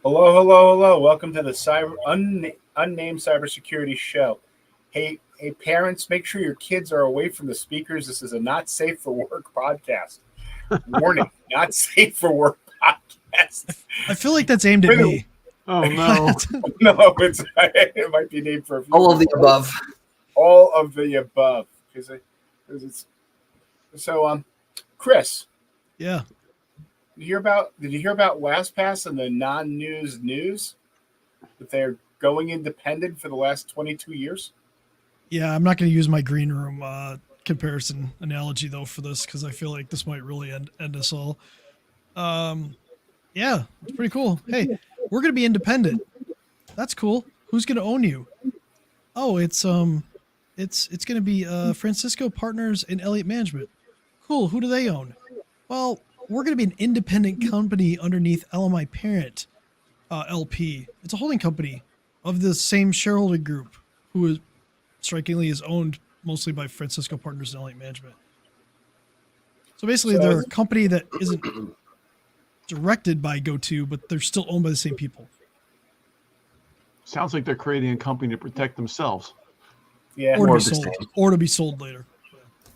Hello, hello, hello. Welcome to the Unnamed Cybersecurity Show. Hey, parents, make sure your kids are away from the speakers. This is a not safe for work podcast. Warning, not safe for work podcast. I feel like that's aimed at me. Oh no. No, it might be named for a few All of the above. All of the above. Because it's so. Chris. Yeah. Did you hear about LastPass and the news that they're going independent for the last 22 years? Yeah, I'm not going to use my green room comparison analogy though for this because I feel like this might really end us all. Yeah, it's pretty cool. Hey, we're going to be independent. That's cool. Who's going to own you? Oh, it's going to be Francisco Partners and Elliott Management. Cool. Who do they own? Well, we're going to be an independent company underneath LMI Parent LP. It's a holding company of the same shareholder group who is strikingly is owned mostly by Francisco Partners and Elliott Management. So basically, they're a company that isn't directed by GoTo, but they're still owned by the same people. Sounds like they're creating a company to protect themselves. Yeah, or to be sold later.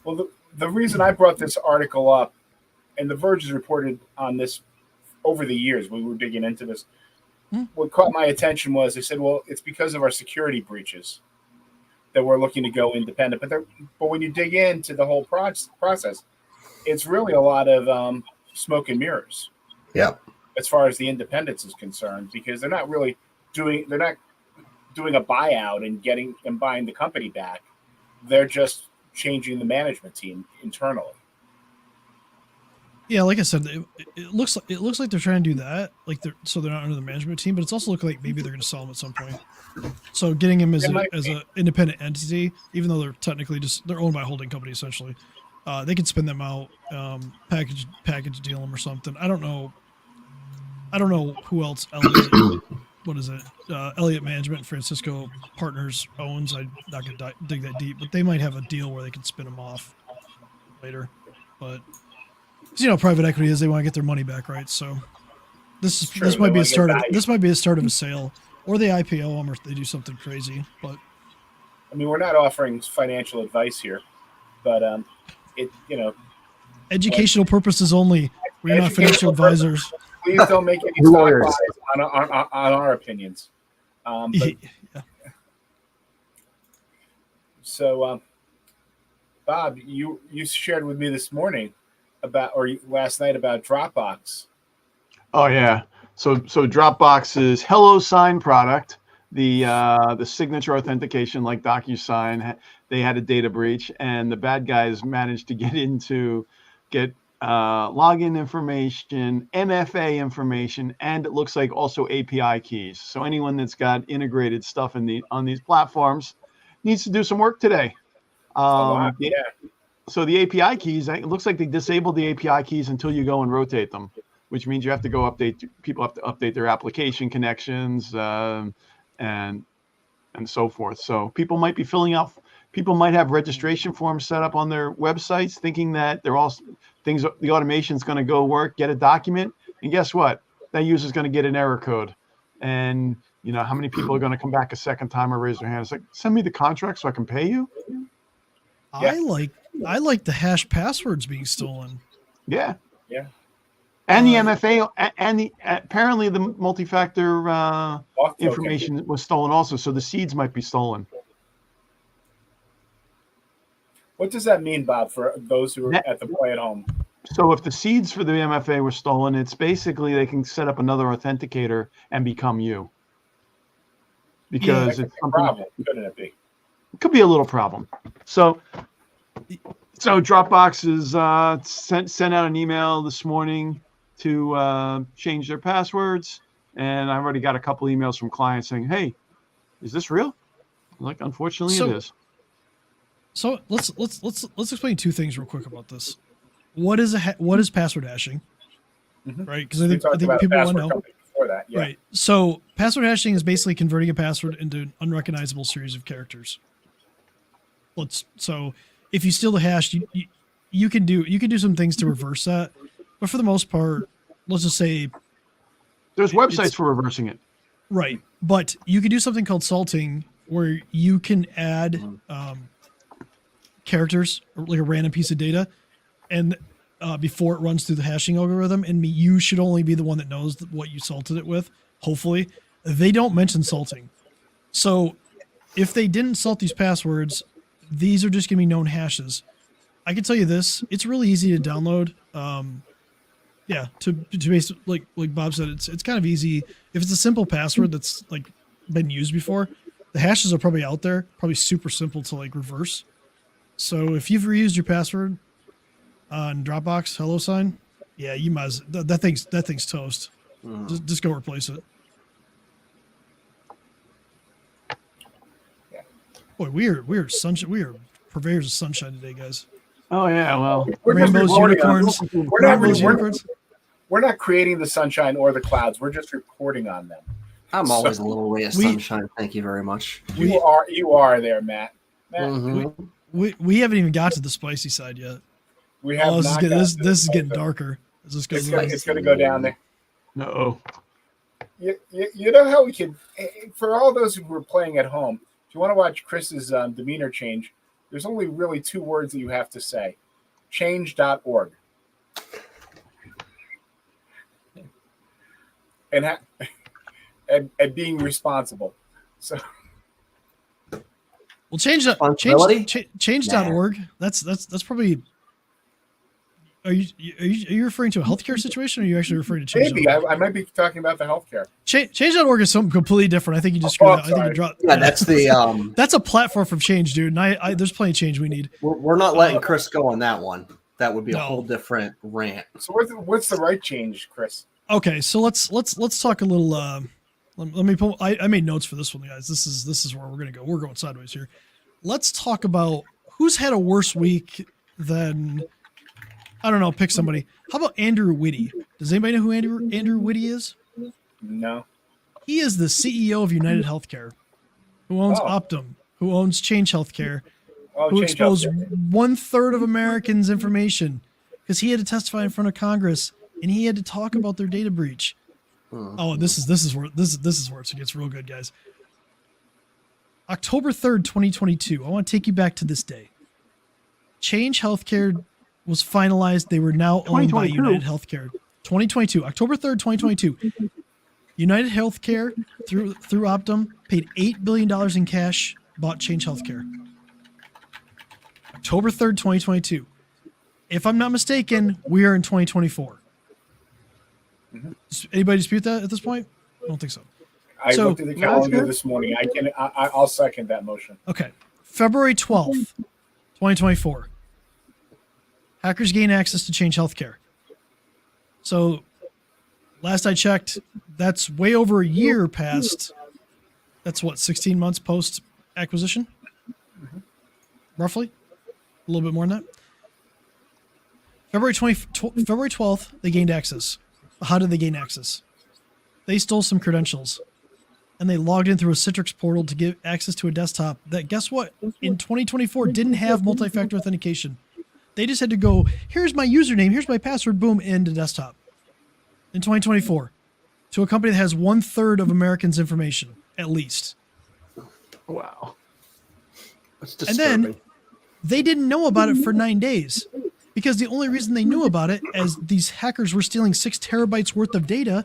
Well, the reason I brought this article up, and The Verge has reported on this over the years when we were digging into this. What caught my attention was they said, well, it's because of our security breaches that we're looking to go independent. But when you dig into the whole process, it's really a lot of smoke and mirrors. Yeah. As far as the independence is concerned, because they're not doing a buyout and buying the company back. They're just changing the management team internally. Yeah, like I said, it looks like they're trying to do that, they're not under the management team, but it's also looking like maybe they're going to sell them at some point. So getting them as an independent entity, even though they're technically they're owned by a holding company essentially, they could spin them out, package deal them or something. I don't know who else Elliott Management, Francisco Partners owns. I'm not going to dig that deep, but they might have a deal where they can spin them off later. But private equity is they want to get their money back, right? So this might be a start. This might be a start of a sale, or they IPO them, or they do something crazy. But I mean, we're not offering financial advice here, but educational purposes only. We're not financial advisors. Please don't make any stock buys on our opinions. So, Bob, you shared with me this morning last night about Dropbox. Oh yeah. So Dropbox's HelloSign product, the signature authentication like DocuSign, they had a data breach, and the bad guys managed to get login information, MFA information, and it looks like also API keys. So anyone that's got integrated stuff on these platforms needs to do some work today. Yeah. So the API keys, it looks like they disabled the API keys until you go and rotate them, which means you have to go people have to update their application connections and so forth. So people might might have registration forms set up on their websites thinking that the automation is going to go work, get a document. And guess what? That user is going to get an error code. And how many people are going to come back a second time or raise their hand? It's like, send me the contract so I can pay you. Yeah. I like the hash passwords being stolen. Yeah. Yeah. And the MFA and apparently the multi-factor information was stolen also. So the seeds might be stolen. What does that mean, Bob, for those who are at the play at home? So if the seeds for the MFA were stolen, it's basically they can set up another authenticator and become you. Because it's a problem, couldn't it be? It could be a little problem. So Dropbox is sent out an email this morning to change their passwords, and I've already got a couple emails from clients saying, "Hey, is this real?" I'm like, unfortunately, it is. So let's explain two things real quick about this. What is password hashing? Mm-hmm. Right? Because I think people want to know. That, yeah. Right. So password hashing is basically converting a password into an unrecognizable series of characters. So if you steal the hash, you can do some things to reverse that, but for the most part, let's just say There's websites for reversing it. Right. But you can do something called salting where you can add characters, like a random piece of data, and before it runs through the hashing algorithm, and you should only be the one that knows what you salted it with, hopefully. They don't mention salting. So if they didn't salt these passwords, these are just going to be known hashes. I can tell you this, it's really easy to download. To basically, like Bob said, it's kind of easy. If it's a simple password that's like been used before, the hashes are probably out there, probably super simple to like reverse. So if you've reused your password on Dropbox, $, yeah, you might. That thing's toast. Just go replace it. Yeah. Boy, we are sunshine. We are purveyors of sunshine today, guys. Oh yeah, well, Rainbows, unicorns. We're not creating the sunshine or the clouds. We're just reporting on them. I'm always a little ray of sunshine. Thank you very much. You are there, Matt. We haven't even got to the spicy side yet. We have this is getting darker. It's going to go down there. No. You know how we can, for all those who were playing at home, if you want to watch Chris's demeanor change, there's only really 2 words that you have to say. Change.org. And being responsible. So well, change.org. That's probably. Are you referring to a healthcare situation, or are you actually referring to change.org? Maybe I might be talking about the healthcare. Change.org is something completely different. I think you just screwed out. I think you dropped. Yeah, that's the. That's a platform from Change, dude. And there's plenty of change we need. We're not letting Chris go on that one. That would be a whole different rant. So what's the right change, Chris? Okay, so let's talk a little. Let me pull. I made notes for this one, guys. This is where we're gonna go. We're going sideways here. Let's talk about who's had a worse week than. I don't know. Pick somebody. How about Andrew Whitty? Does anybody know who Andrew Whitty is? No. He is the CEO of UnitedHealth, who owns Optum, who owns Change Healthcare, who exposed 1/3 of Americans' information because he had to testify in front of Congress and he had to talk about their data breach. Oh, this is where it gets real good, guys. October 3rd, 2022. I want to take you back to this day. Change Healthcare was finalized. They were now owned by UnitedHealthcare. 2022, October 3rd, 2022. UnitedHealthcare through Optum paid $8 billion in cash, bought Change Healthcare. October 3rd, 2022. If I'm not mistaken, we are in 2024. Does anybody dispute that at this point? I don't think so. I looked at the calendar this morning. I'll second that motion. Okay. February 12th, 2024. Hackers gain access to Change Healthcare. So last I checked, that's way over a year past. That's 16 months post acquisition? Roughly? A little bit more than that. February 12th, they gained access. How did they gain access? They stole some credentials and they logged in through a Citrix portal to give access to a desktop that, guess what? In 2024 didn't have multi-factor authentication. They just had to go, here's my username, here's my password, boom, into desktop. In 2024, to a company that has 1/3 of Americans' information, at least. Wow. That's And disturbing. then they didn't know about it for 9 days because the only reason they knew about it, as these hackers were stealing 6 terabytes worth of data,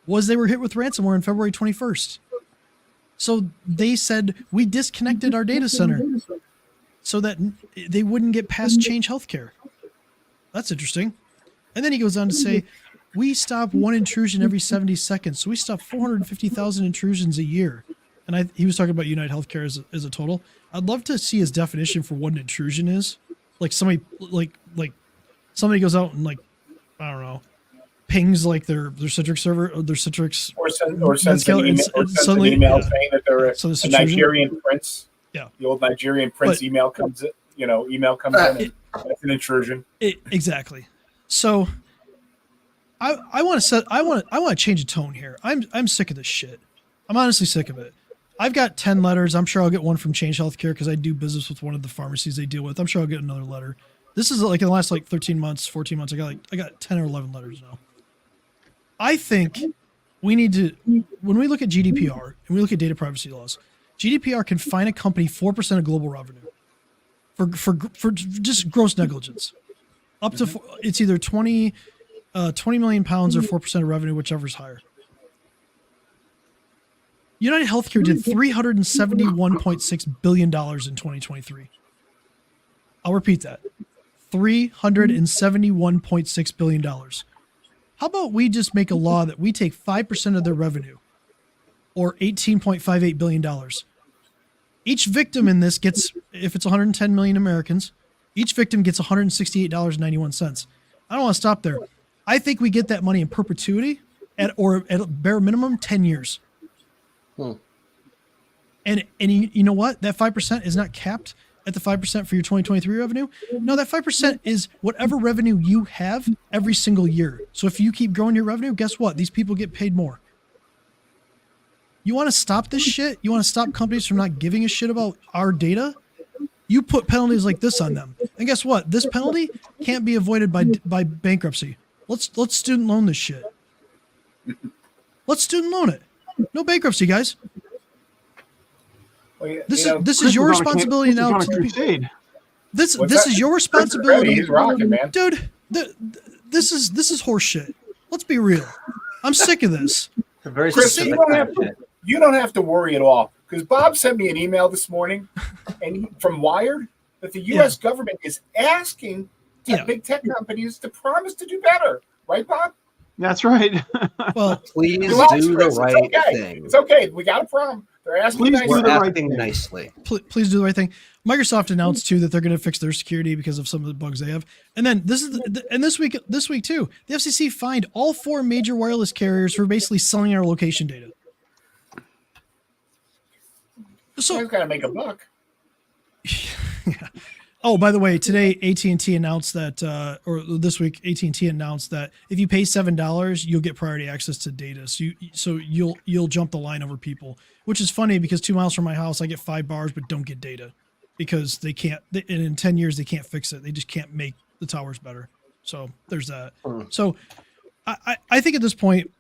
was they were hit with ransomware on February 21st. So they said, we disconnected our data center so that they wouldn't get past Change Healthcare. That's interesting. And then he goes on to say, we stop 1 intrusion every 70 seconds. So we stop 450,000 intrusions a year. And he was talking about UnitedHealthcare as a total. I'd love to see his definition for what an intrusion is. Like somebody somebody goes out and I don't know, pings their Citrix server or their Citrix or sends an email saying that they're a Nigerian prince. Yeah, the old Nigerian prince email comes in. Email comes in. It's an intrusion. Exactly. So I want to change the tone here. I'm sick of this shit. I'm honestly sick of it. I've got 10 letters. I'm sure I'll get one from Change Healthcare because I do business with one of the pharmacies they deal with. I'm sure I'll get another letter. This is in the last 13 months, 14 months. I got 10 or 11 letters now. I think we need to, when we look at GDPR and we look at data privacy laws, GDPR can fine a company 4% of global revenue for just gross negligence. Up to, it's either 20 million pounds or 4% of revenue, whichever is higher. UnitedHealthcare did $371.6 billion in 2023. I'll repeat that. $371.6 billion. How about we just make a law that we take 5% of their revenue, or $18.58 billion. Each victim in this gets, if it's 110 million Americans, each victim gets $168.91. I don't want to stop there. I think we get that money in perpetuity or at bare minimum 10 years. And you know what? That 5% is not capped at the 5% for your 2023 revenue. No, that 5% is whatever revenue you have every single year. So if you keep growing your revenue, guess what? These people get paid more. You want to stop this shit? You want to stop companies from not giving a shit about our data? You put penalties like this on them. And guess what? This penalty can't be avoided by bankruptcy. Let's student loan this shit. Let's student loan it. No bankruptcy, guys. Well, this is your responsibility now. This is your responsibility. He's rocking, man. Dude, this is horse shit. Let's be real. I'm sick of this. It's a very Chris, specific you don't have to worry at all, because Bob sent me an email this morning from Wired that the U.S. government is asking big tech companies to promise to do better. Right, Bob? That's right. Well, please do the right thing. It's okay. We got a problem. They're asking nicely. Please do the right thing. Microsoft announced too that they're going to fix their security because of some of the bugs they have. And then this week too, the FCC fined all 4 major wireless carriers for basically selling our location data. So you got to make a buck. Yeah. Oh, by the way, today AT&T announced that, or this week AT&T announced that if you pay $7, you'll get priority access to data. So you'll jump the line over people, which is funny because 2 miles from my house I get 5 bars but don't get data because they can't. And in 10 years they can't fix it. They just can't make the towers better. So there's that. So I think at this point,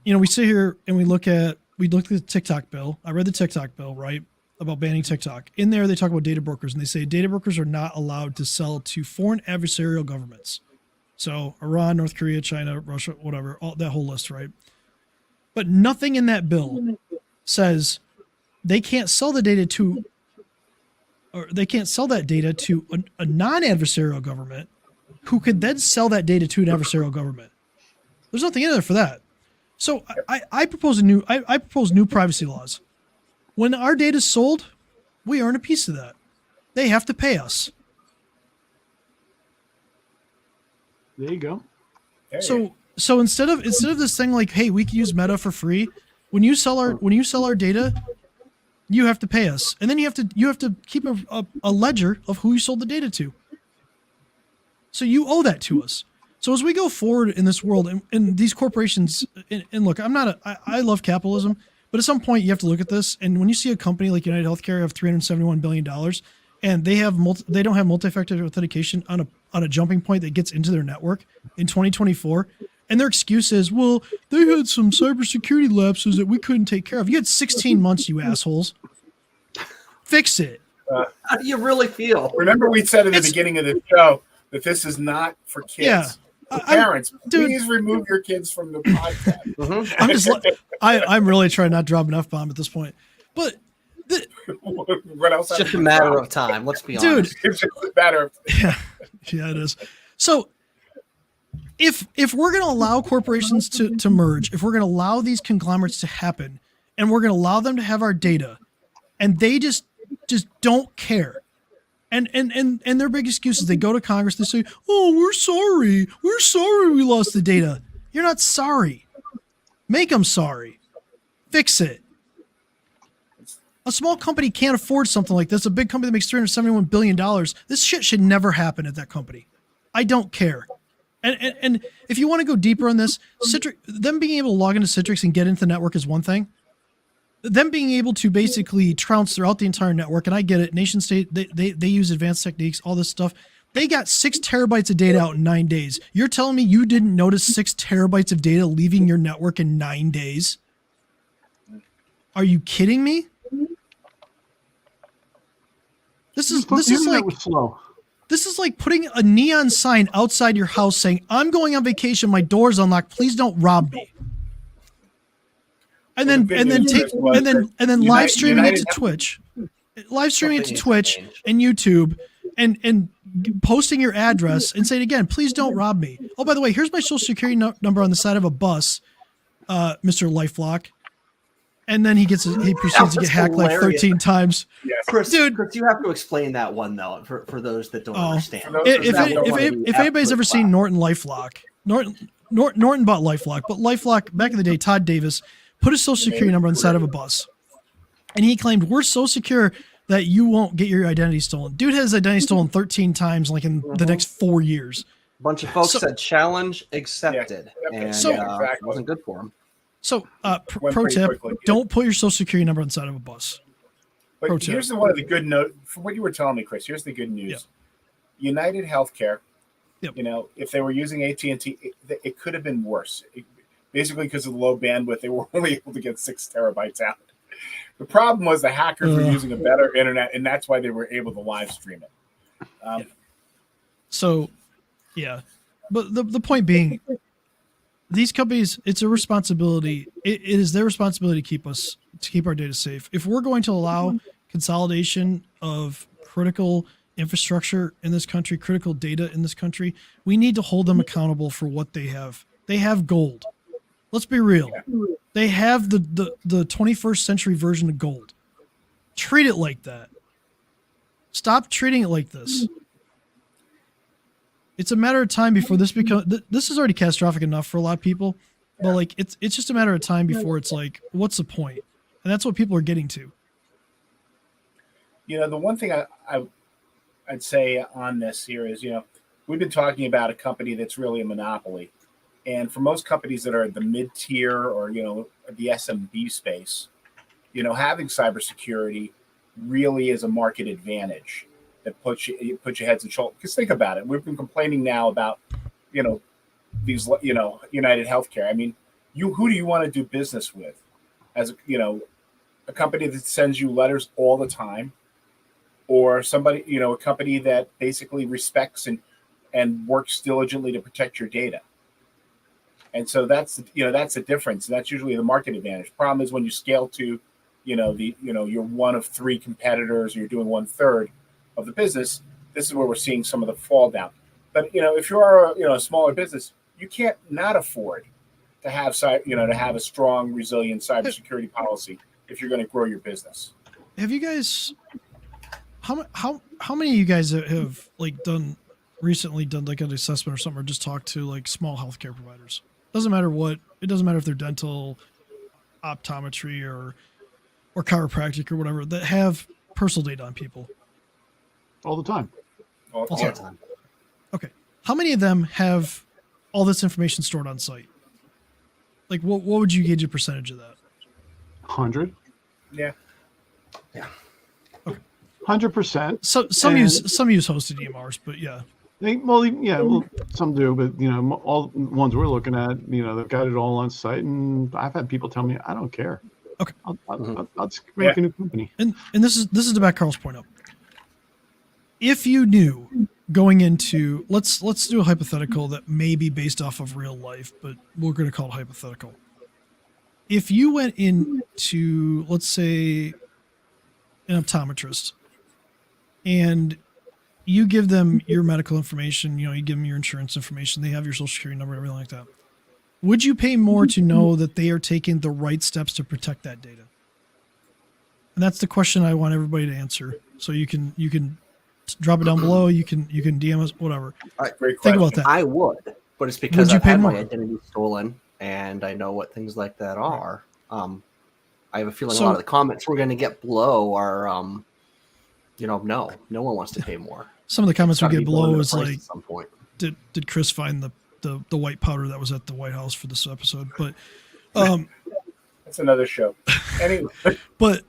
we sit here and we look at the TikTok bill. I read the TikTok bill, right? About banning TikTok. In there, they talk about data brokers, and they say data brokers are not allowed to sell to foreign adversarial governments. So Iran, North Korea, China, Russia, whatever, all that whole list, right? But nothing in that bill says they can't sell the data to, or they can't sell that data to a non-adversarial government who could then sell that data to an adversarial government. There's nothing in there for that. So I propose new privacy laws. When our data is sold, we earn a piece of that. They have to pay us. There you go. So instead of this thing like, hey, we can use Meta for free, when you sell our data, you have to pay us, and then you have to keep a ledger of who you sold the data to. So you owe that to us. So as we go forward in this world, and these corporations, and look, I love capitalism. But at some point, you have to look at this. And when you see a company like UnitedHealthcare have $371 billion, and they don't have multi-factor authentication on a jumping point that gets into their network in 2024, and their excuse is, well, they had some cybersecurity lapses that we couldn't take care of. You had 16 months, you assholes. Fix it. How do you really feel? Remember, we said at the beginning of the show that this is not for kids. Yeah. Parents, please remove your kids from the podcast. I'm really trying not to drop an F-bomb at this point. But what else? It's just a matter of time. Let's be honest. It's just a matter of yeah, it is. So if we're going to allow corporations to merge, if we're going to allow these conglomerates to happen, and we're going to allow them to have our data, and they just don't care. And their big excuse is they go to Congress, they say, oh, we're sorry we lost the data. You're not sorry. Make them sorry. Fix it. A small company can't afford something like this. A big company that makes $371 billion, this shit should never happen at that company. I don't care. And if you want to go deeper on this, them being able to log into Citrix and get into the network is one thing. Them being able to basically trounce throughout the entire network, and I get it, nation state, they use advanced techniques, all this stuff, They got 6 terabytes of data out in 9 days. You're telling me you didn't notice 6 terabytes of data leaving your network in 9 days? Are you kidding me? This is like putting a neon sign outside your house saying, "I'm going on vacation. My door's unlocked. Please don't rob me." And then live streaming it to Twitch, and YouTube, and posting your address and saying again, "Please don't rob me." Oh, by the way, here's my social security number on the side of a bus, Mr. LifeLock. And then he proceeds to get hacked like 13 times. Yes. Chris, you have to explain that one though for those that don't understand. If anybody's ever seen Norton LifeLock, Norton bought LifeLock, but LifeLock back in the day, Todd Davis put his social security number on the side of a bus, and he claimed we're so secure that you won't get your identity stolen. Dude had his identity stolen 13 times, like in the next 4 years. A bunch of folks said challenge accepted, and it wasn't good for him. So, pro tip: don't put your social security number on the side of a bus. But here's one of the good note for what you were telling me, Chris. Here's the good news: UnitedHealth, if they were using AT&T, it could have been worse. Basically, because of the low bandwidth, they were only able to get 6 terabytes out. The problem was the hackers were using a better internet, and that's why they were able to live stream it. But the point being, these companies, it's a responsibility. It is their responsibility to keep our data safe. If we're going to allow consolidation of critical infrastructure in this country, critical data in this country, we need to hold them accountable for what they have. They have gold. Let's be real. They have the 21st century version of gold. Treat it like that. Stop treating it like this. It's a matter of time before this becomes. This is already catastrophic enough for a lot of people, but like it's just a matter of time before it's like, what's the point? And that's what people are getting to. The one thing I'd say on this here is, we've been talking about a company that's really a monopoly, and for most companies that are the mid-tier or the SMB space, having cybersecurity really is a market advantage. That puts your heads and shoulders. Because think about it, we've been complaining now about, these, United Healthcare. I mean, who do you want to do business with? As a company that sends you letters all the time, or somebody, a company that basically respects and works diligently to protect your data. And so that's the difference. That's usually the market advantage. Problem is when you scale to, you're one of 3 competitors, or you're doing 1/3 of the business, this is where we're seeing some of the fall down. But if you are a smaller business, you can't not afford to have a strong, resilient cybersecurity policy if you're going to grow your business. Have you guys? How many of you guys have recently done like an assessment or something, or just talked to like small healthcare providers? Doesn't matter what. It doesn't matter if they're dental, optometry, or chiropractic or whatever, that have personal data on people. All the time. All the time. Okay. How many of them have all this information stored on site? Like, what would you gauge a percentage of that? 100. Yeah. Okay. 100%. So some use hosted EMRs, but yeah. Some do, but all the ones we're looking at, they've got it all on site, and I've had people tell me, I don't care. Okay. I'll just make a new company. And this is to back Carl's point up. If you knew going into, let's do a hypothetical that may be based off of real life, but we're going to call it hypothetical. If you went into, let's say, an optometrist, and you give them your medical information, you give them your insurance information, they have your social security number, everything like that. Would you pay more to know that they are taking the right steps to protect that data? And that's the question I want everybody to answer. So you can drop it down below. You can DM us, whatever. Great question. Think about that. I would, but it's because I've had my identity stolen, and I know what things like that are. I have a feeling a lot of the comments we're going to get below are, no one wants to pay more. Some of the comments we get below is like, at some point. Did Chris find the white powder that was at the White House for this episode? But that's another show. Anyway, but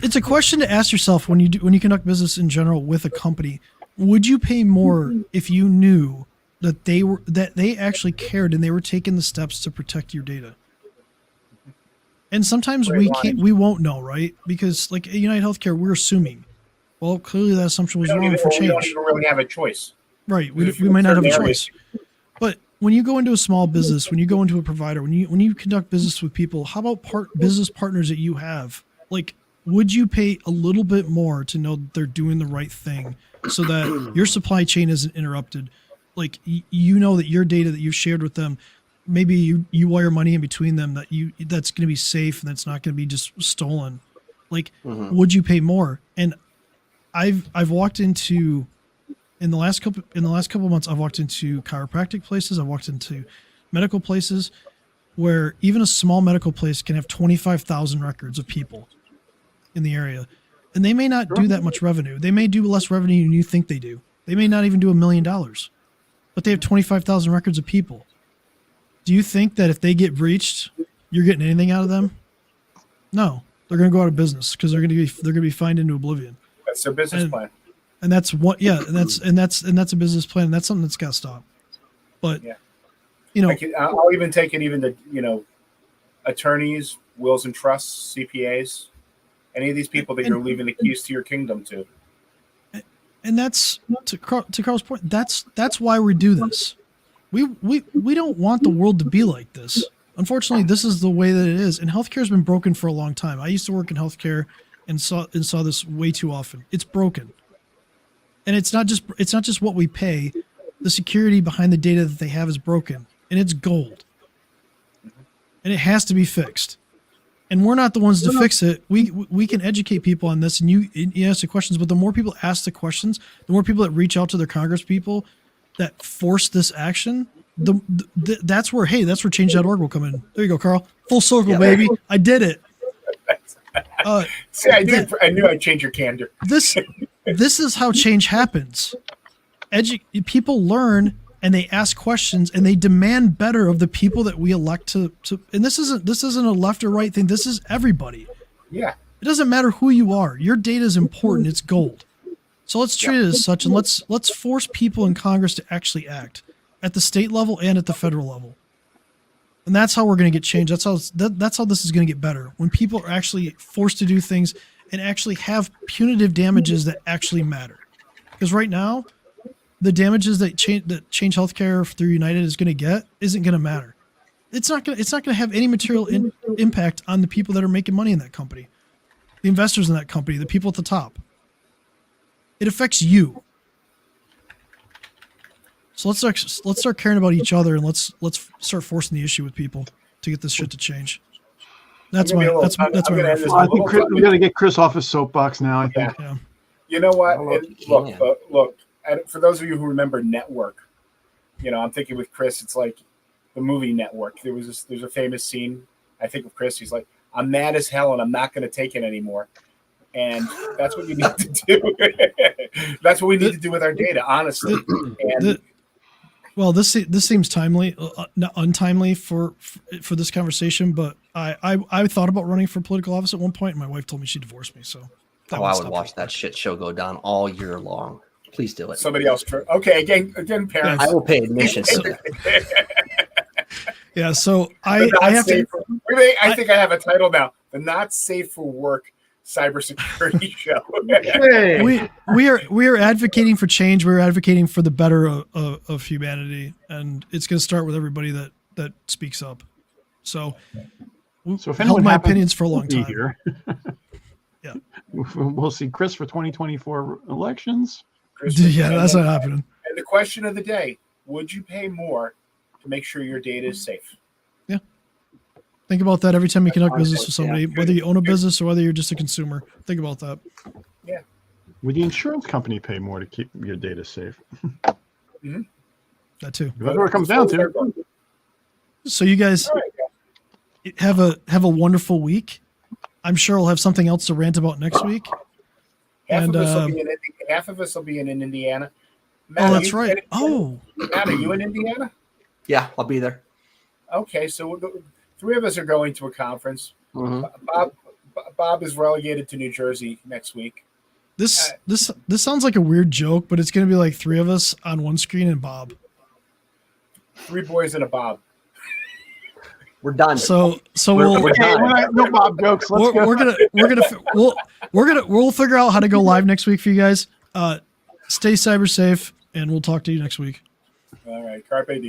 it's a question to ask yourself when you conduct business in general with a company. Would you pay more if you knew that they actually cared and they were taking the steps to protect your data? And sometimes we won't know, right? Because like at United Healthcare, we're assuming. Well, clearly that assumption was wrong for change. We don't even really have a choice. Right. We might not have a choice. But when you go into a small business, when you go into a provider, when you conduct business with people, how about business partners that you have? Like, would you pay a little bit more to know that they're doing the right thing so that your supply chain isn't interrupted? Like, you know that your data that you've shared with them, maybe you wire money in between them that's going to be safe and that's not going to be just stolen. Like, would you pay more? And I've walked into in the last couple of months, I've walked into chiropractic places, I've walked into medical places where even a small medical place can have 25,000 records of people in the area. And they may not do that much revenue. They may do less revenue than you think they do. They may not even do $1 million, but they have 25,000 records of people. Do you think that if they get breached, you're getting anything out of them? No, they're going to go out of business because they're going to be fined into oblivion. That's their business plan. And that's what, yeah, and that's a business plan. And that's something that's got to stop. But you know, I'll even take it even to attorneys, wills and trusts, CPAs, any of these people that you're leaving the keys to your kingdom to. And that's to Carl's point. That's why we do this. We don't want the world to be like this. Unfortunately, this is the way that it is. And healthcare has been broken for a long time. I used to work in healthcare and saw this way too often. It's broken. And it's not just what we pay. The security behind the data that they have is broken, and it's gold. And it has to be fixed. And we're not the ones to fix it. We can educate people on this, and you ask the questions. But the more people ask the questions, the more people that reach out to their Congress people that force this action, that's where change.org will come in. There you go, Carl. Full circle, baby. I did it. See, I knew I'd change your candor. This is how change happens. People learn and they ask questions and they demand better of the people that we elect to. And this isn't a left or right thing. This is everybody. Yeah. It doesn't matter who you are. Your data is important. It's gold. So let's treat it as such, and let's force people in Congress to actually act at the state level and at the federal level. And that's how we're going to get change. That's how this is going to get better. When people are actually forced to do things and actually have punitive damages that actually matter. Because right now, the damages that Change Healthcare through United is going to get isn't going to matter. It's not going to have any material impact on the people that are making money in that company, the investors in that company, the people at the top. It affects you. So let's start caring about each other and let's start forcing the issue with people to get this shit to change. That's my. I think we got to get Chris off his soapbox now. I think. Yeah. You know what? Look. For those of you who remember Network, I'm thinking with Chris, it's like the movie Network. There's a famous scene. I think of Chris. He's like, "I'm mad as hell and I'm not going to take it anymore." And that's what you need to do. That's what we need to do with our data, honestly. This seems timely, not untimely for this conversation. But I thought about running for political office at one point, and my wife told me she divorced me. So I would watch that shit show go down all year long. Please do it. Somebody else. Okay, again, parents. I will pay admission. Yeah. So I have to. I think I have a title now: the Not Safe for Work Cybersecurity Show. we are advocating for change. We're advocating for the better of humanity, and it's going to start with everybody that speaks up. So if held my opinions for a long time. Here. Yeah, we'll see Chris for 2024 elections. That's not happening. And the question of the day: would you pay more to make sure your data is safe? Yeah. Think about that every time you conduct business with somebody, whether you own a business or whether you're just a consumer. Think about that. Yeah. Would the insurance company pay more to keep your data safe? Mm-hmm. That too. That's what it comes down to. So you guys have a wonderful week. I'm sure we'll have something else to rant about next week. Half of us will be in Indiana. Matt, that's right. Matt, are you in Indiana? Yeah, I'll be there. Okay, so the three of us are going to a conference. Mm-hmm. Bob is relegated to New Jersey next week. This sounds like a weird joke, but it's gonna be like 3 of us on one screen and Bob. 3 boys and a Bob. We're done. So We're done. No Bob jokes. Let's go. We'll figure out how to go live next week for you guys. Stay cyber safe, and we'll talk to you next week. All right, carpe diem.